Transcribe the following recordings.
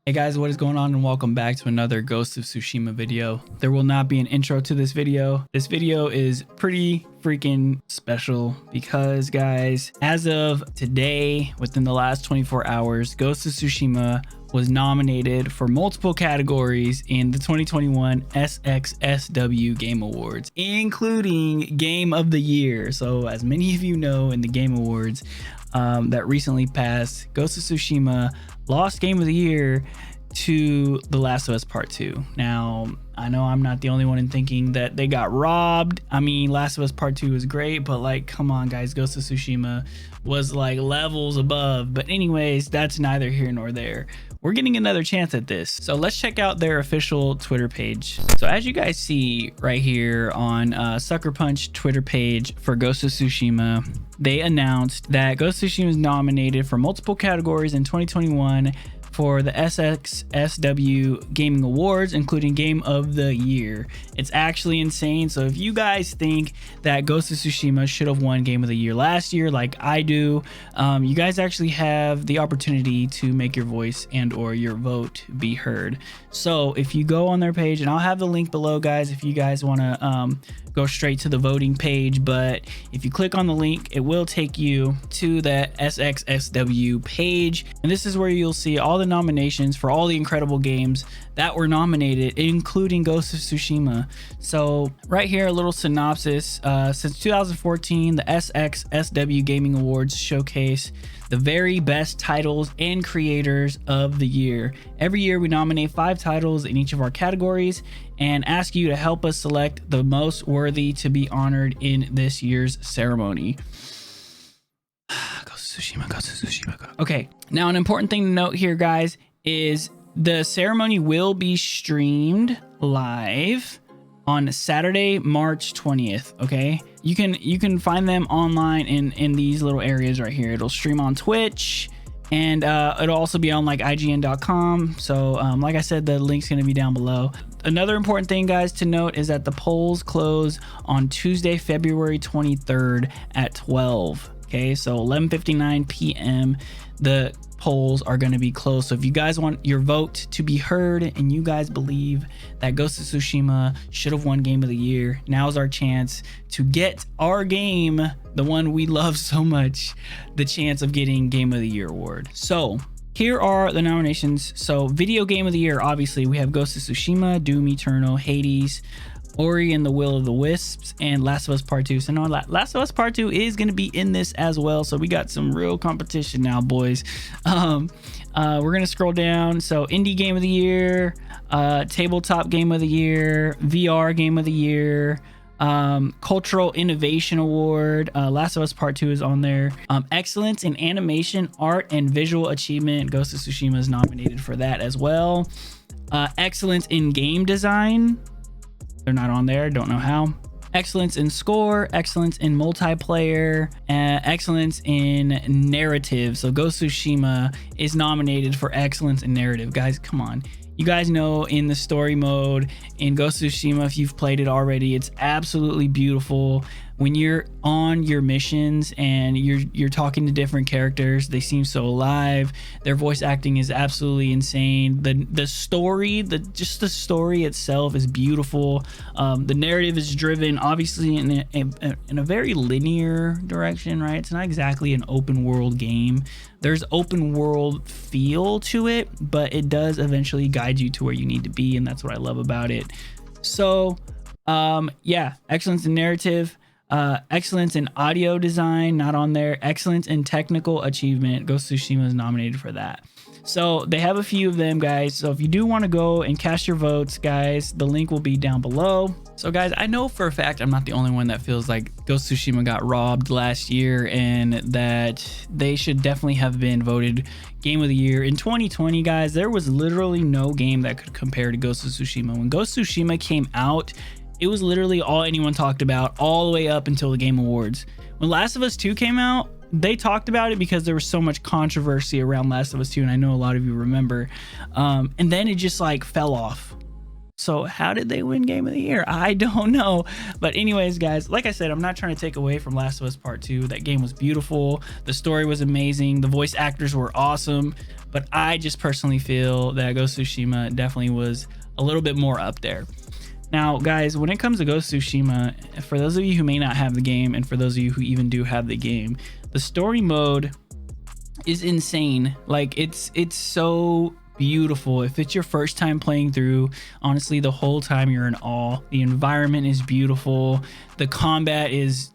Hey guys, what is going on, and welcome back to another Ghost of Tsushima video. There will not be an intro to this video. This video is pretty freaking special because, guys, as of today, within the last 24 hours, Ghost of Tsushima was nominated for multiple categories in the 2021 SXSW Game Awards, including Game of the Year. So as many of you know, in the Game Awards that recently passed, Ghost of Tsushima lost Game of the Year to The Last of Us Part 2. Now, I know I'm not the only one in thinking that they got robbed. I mean, Last of Us Part 2 was great, but like, come on guys, Ghost of Tsushima was like levels above. But anyways, that's neither here nor there. We're getting another chance at this. So let's check out their official Twitter page. So as you guys see right here on Sucker Punch Twitter page for Ghost of Tsushima, they announced that Ghost of Tsushima is nominated for multiple categories in 2021 for the SXSW Gaming Awards, including Game of the Year. It's actually insane. So if you guys think that Ghost of Tsushima should have won Game of the Year last year, like I do, you guys actually have the opportunity to make your voice and or your vote be heard. So if you go on their page, and I'll have the link below, guys, if you guys want to go straight to the voting page, but if you click on the link, it will take you to the SXSW page, and this is where you'll see all the nominations for all the incredible games that were nominated, including Ghost of Tsushima. So right here, a little synopsis. Since 2014, the SXSW Gaming Awards showcase the very best titles and creators of the year. Every year we nominate 5 titles in each of our categories and ask you to help us select the most worthy to be honored in this year's ceremony. Ghost of Tsushima, Ghost of Tsushima. Okay, now an important thing to note here, guys, is the ceremony will be streamed live on Saturday, March 20th. Okay, you can find them online in these little areas right here. It'll stream on Twitch, and it'll also be on like IGN.com. So like I said, the link's going to be down below. Another important thing, guys, to note is that the polls close on Tuesday, February 23rd at 12. Okay, so 11:59 p.m. the polls are going to be closed. So if you guys want your vote to be heard and you guys believe that Ghost of Tsushima should have won Game of the Year, now's our chance to get our game, the one we love so much, the chance of getting Game of the Year award. So here are the nominations. So Video Game of the Year, obviously we have Ghost of Tsushima, Doom Eternal, Hades, Ori and the Will of the Wisps, and Last of Us Part 2. So no, Last of Us Part 2 is going to be in this as well. So we got some real competition now, boys. We're going to scroll down. So Indie Game of the Year, Tabletop Game of the Year, VR Game of the Year, Cultural Innovation Award, Last of Us Part 2 is on there. Excellence in Animation, Art, and Visual Achievement, Ghost of Tsushima is nominated for that as well. Excellence in Game Design, they're not on there, don't know how. Excellence in Score, Excellence in Multiplayer, Excellence in Narrative. So Ghost of Tsushima is nominated for Excellence in Narrative. Guys, come on. You guys know in the story mode in Ghost of Tsushima, if you've played it already, it's absolutely beautiful. When you're on your missions and you're talking to different characters, they seem so alive. Their voice acting is absolutely insane. The story, just the story itself is beautiful. The narrative is driven obviously in a very linear direction, right? It's not exactly an open world game. There's open world feel to it, but it does eventually guide you to where you need to be, and that's what I love about it. So yeah, excellence in narrative. Excellence in audio design, not on there. Excellence in technical achievement, Ghost of Tsushima is nominated for that. So they have a few of them, guys. So if you do want to go and cast your votes, guys, the link will be down below. So guys, I know for a fact I'm not the only one that feels like Ghost of Tsushima got robbed last year and that they should definitely have been voted Game of the Year. In 2020, guys, there was literally no game that could compare to Ghost of Tsushima. When Ghost of Tsushima came out, it was literally all anyone talked about all the way up until the Game Awards. When Last of Us 2 came out, they talked about it because there was so much controversy around Last of Us 2, and I know a lot of you remember. And then it just like fell off. So how did they win Game of the Year? I don't know. But anyways, guys, like I said, I'm not trying to take away from Last of Us Part 2. That game was beautiful. The story was amazing. The voice actors were awesome. but I just personally feel that Ghost of Tsushima definitely was a little bit more up there. Now, guys, when it comes to Ghost of Tsushima, for those of you who may not have the game, and for those of you who even do have the game, the story mode is insane. Like, it's so beautiful. If it's your first time playing through, honestly, the whole time you're in awe. The environment is beautiful. The combat is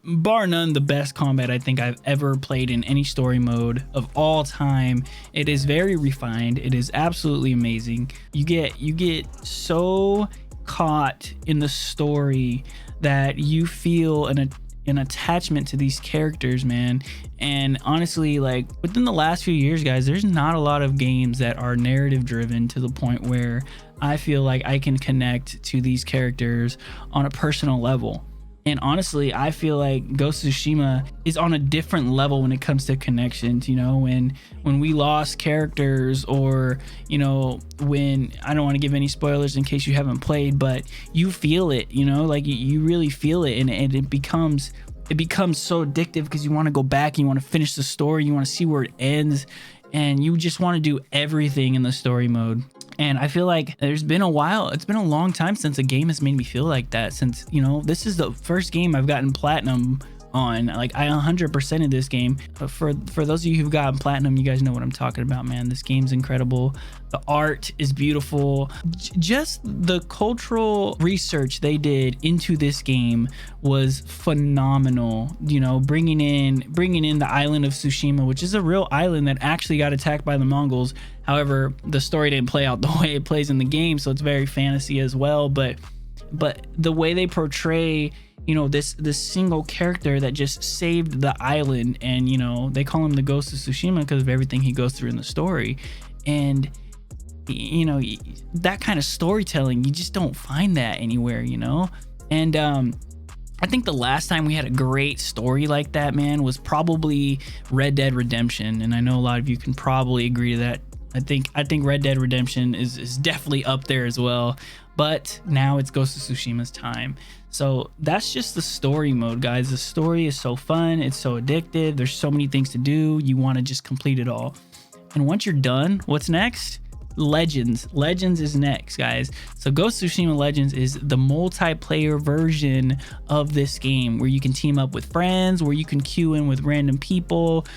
bar none the best combat I think I've ever played in any story mode of all time. It is very refined. It is absolutely amazing. You get so caught in the story that you feel an attachment to these characters, man. And honestly, like, within the last few years, guys, there's not a lot of games that are narrative driven to the point where I feel like I can connect to these characters on a personal level. And honestly, I feel like Ghost of Tsushima is on a different level when it comes to connections. You know, when we lost characters, or, you know, when, I don't want to give any spoilers in case you haven't played, but you feel it, you know, like you really feel it, and it becomes so addictive because you want to go back, you want to finish the story, you want to see where it ends, and you just want to do everything in the story mode. And I feel like it's been a long time since a game has made me feel like that, since, you know, this is the first game I've gotten platinum on. Like, I 100%ed this game. For those of you who've gotten platinum, you guys know what I'm talking about, man. This game's incredible. The art is beautiful. Just the cultural research they did into this game was phenomenal. You know, bringing in the island of Tsushima, which is a real island that actually got attacked by the Mongols. However, the story didn't play out the way it plays in the game, so it's very fantasy as well. But the way they portray, you know, this single character that just saved the island, and, you know, they call him the Ghost of Tsushima because of everything he goes through in the story. And, you know, that kind of storytelling, you just don't find that anywhere, you know. And I think the last time we had a great story like that, man, was probably Red Dead Redemption, and I know a lot of you can probably agree to that. I think Red Dead Redemption is definitely up there as well, but now it's Ghost of Tsushima's time. So that's just the story mode, guys. The story is so fun. It's so addictive. There's so many things to do. You want to just complete it all. And once you're done, what's next? Legends is next, guys. So Ghost of Tsushima Legends is the multiplayer version of this game, where you can team up with friends, where you can queue in with random people.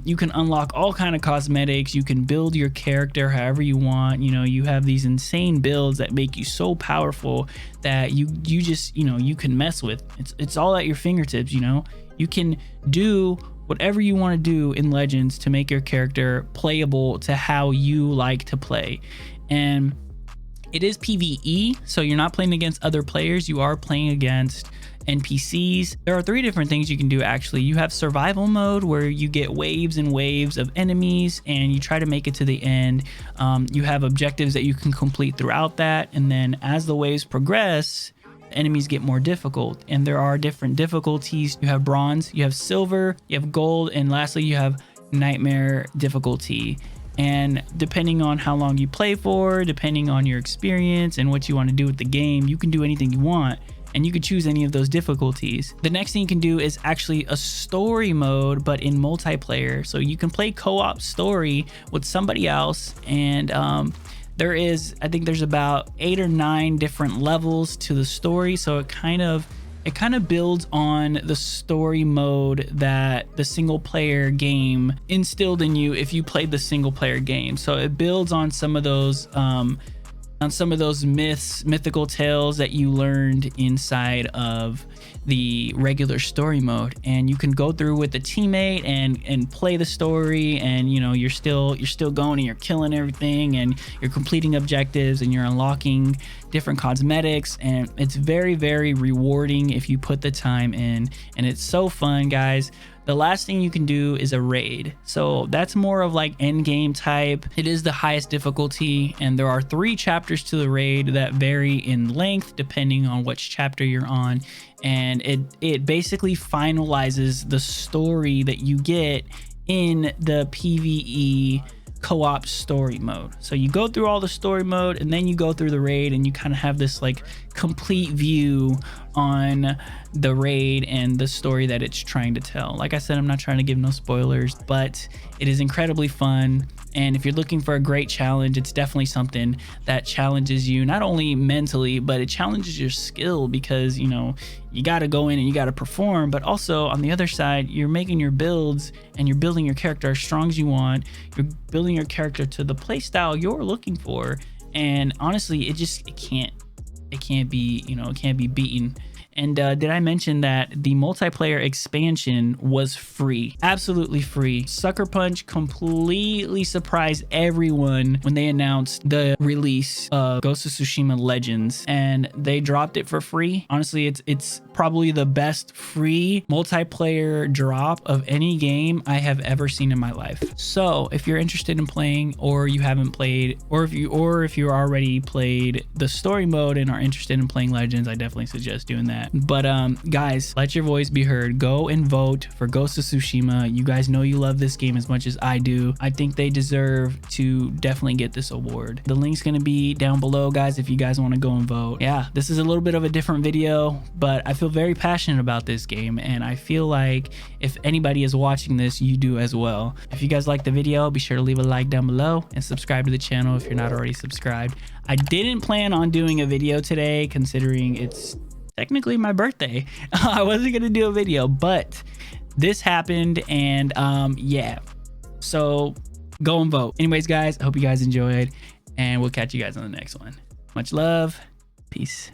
You can unlock all kind of cosmetics. You can build your character however you want. You know, you have these insane builds that make you so powerful that you just, you know, you can mess with. It's all at your fingertips. You know, you can do whatever you want to do in Legends to make your character playable to how you like to play. And it is PvE, so you're not playing against other players, you are playing against NPCs. There are 3 different things you can do, actually. You have survival mode, where you get waves and waves of enemies and you try to make it to the end. You have objectives that you can complete throughout that, and then as the waves progress, enemies get more difficult, and there are different difficulties. You have bronze, you have silver, you have gold, and lastly you have nightmare difficulty. And depending on how long you play for, depending on your experience and what you want to do with the game, you can do anything you want, and you could choose any of those difficulties. The next thing you can do is actually a story mode, but in multiplayer. So you can play co-op story with somebody else, and I think there's about 8 or 9 different levels to the story. So it kind of builds on the story mode that the single player game instilled in you if you played the single player game. So it builds on some of those mythical tales that you learned inside of the regular story mode, and you can go through with a teammate and play the story, and, you know, you're still going and you're killing everything, and you're completing objectives, and you're unlocking different cosmetics, and it's very, very rewarding if you put the time in, and it's so fun, guys. The last thing you can do is a raid. So that's more of like end game type. It is the highest difficulty, and there are 3 chapters to the raid that vary in length depending on which chapter you're on. And it basically finalizes the story that you get in the PvE co-op story mode. So you go through all the story mode, and then you go through the raid, and you kind of have this like complete view on the raid and the story that it's trying to tell. Like I said, I'm not trying to give no spoilers, but it is incredibly fun. And if you're looking for a great challenge, it's definitely something that challenges you, not only mentally, but it challenges your skill, because, you know, you got to go in and you got to perform. But also on the other side, you're making your builds and you're building your character as strong as you want. You're building your character to the play style you're looking for. And honestly, it can't be, you know, it can't be beaten. And did I mention that the multiplayer expansion was free? Absolutely free. Sucker Punch completely surprised everyone when they announced the release of Ghost of Tsushima Legends, and they dropped it for free. Honestly, it's probably the best free multiplayer drop of any game I have ever seen in my life. So if you're interested in playing, or you haven't played, or if you already played the story mode and are interested in playing Legends, I definitely suggest doing that. But guys, let your voice be heard. Go and vote for Ghost of Tsushima. You guys know you love this game as much as I do. I think they deserve to definitely get this award. The link's gonna be down below, guys, if you guys want to go and vote. Yeah, this is a little bit of a different video, but I feel very passionate about this game, and I feel like if anybody is watching this, you do as well. If you guys like the video, be sure to leave a like down below and subscribe to the channel if you're not already subscribed. I didn't plan on doing a video today, considering it's technically my birthday. I wasn't gonna do a video, but this happened, and yeah, so go and vote. Anyways, guys, I hope you guys enjoyed, and we'll catch you guys on the next one. Much love. Peace.